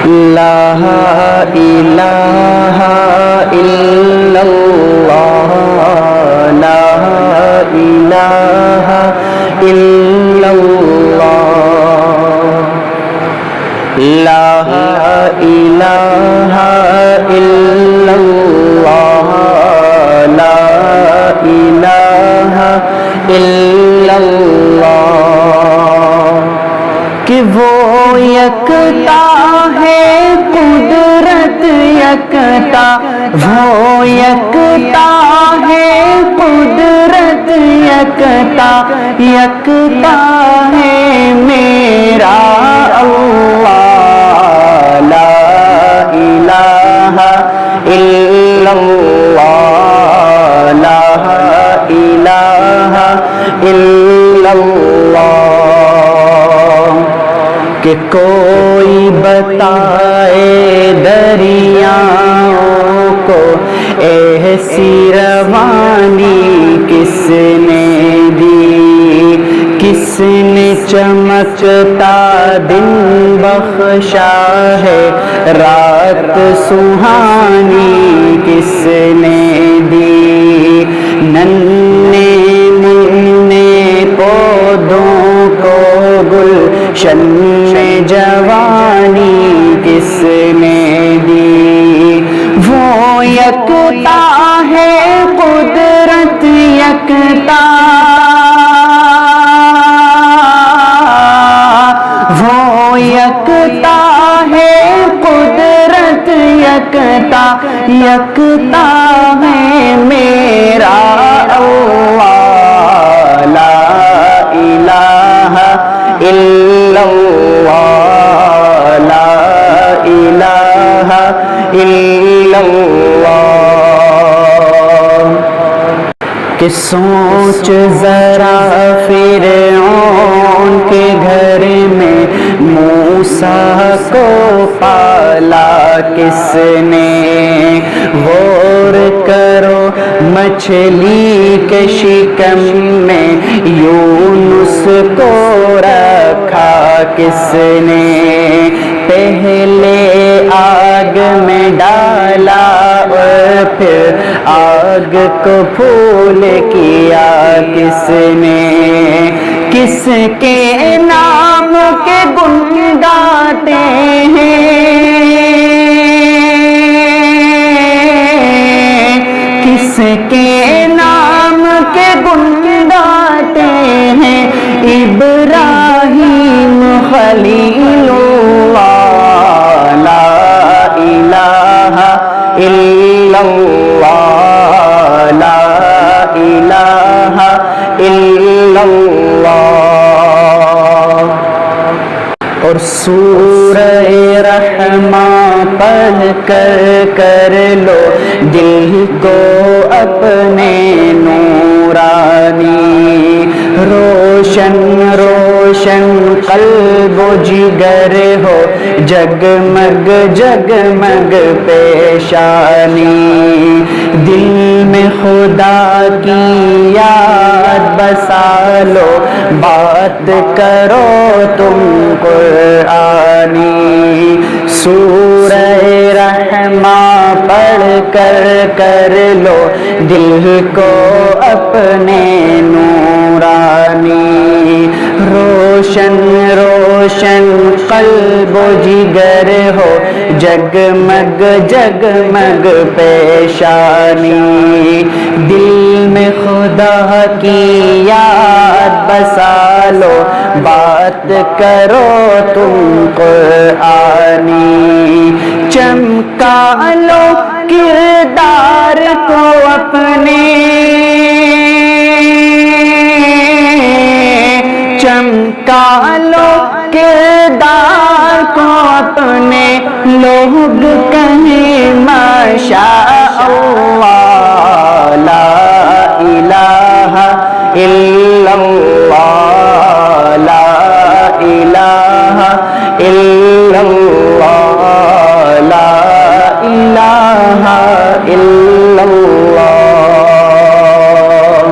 لا الہ الا اللہ لا الہ الا اللہ لا الہ الا اللہ لا الہ الا اللہ کہ وہ یکتا ہے قدرت یکتا وہ یکتا ہے قدرت یکتا یکتا ہے میرا اللہ لا الہ الا اللہ لا الہ الا اللہ کہ کوئی بتائے دریاؤں کو ایسی روانی کس نے دی کس نے چمکتا دن بخشا ہے رات سہانی کس نے دی ننھے منھے پودوں کو گلشن میں جوانی کس نے دی وہ یکتا ہے قدرت یکتا وہ یکتا ہے قدرت یکتا یکتا ہے میرا اللہ لا الہ الا اللہ لا الہ الا اللہ کہ سوچ ذرا فرعون کے گھر میں موسیٰ کو پالا کس نے غور کرو مچھلی کے شکم میں یونس کو رکھا کس نے پہلے آگ میں ڈالا اور پھر آگ کو پھول کیا کس نے کس کے نام کے گن گاتے ہیں کس کے نام کے گن گاتے ہیں ابراہیم خلیل اللہ لا الہ الا اللہ لا الہ الا اللہ اور سورہ رحماں پڑھ کر لو دل کو اپنے نورانی روشن روشن قلب و جگر ہو جگمگ جگمگ پیشانی دل میں خدا کی یاد بسا لو بات کرو تم قرآنی سورہ رحماں پڑھ کر لو دل کو اپنے نورانی روشن روشن قلب و جگر ہو جگمگ جگمگ پیشانی دل میں خدا کی یاد بسا لو بات کرو تم قرآنی چمکا لو کردار کو اپنے چمکا لو کردار کو اپنے لوگ کہیں ماشاء اللہ لا الہ الا اللہ لا الہ الا اللہ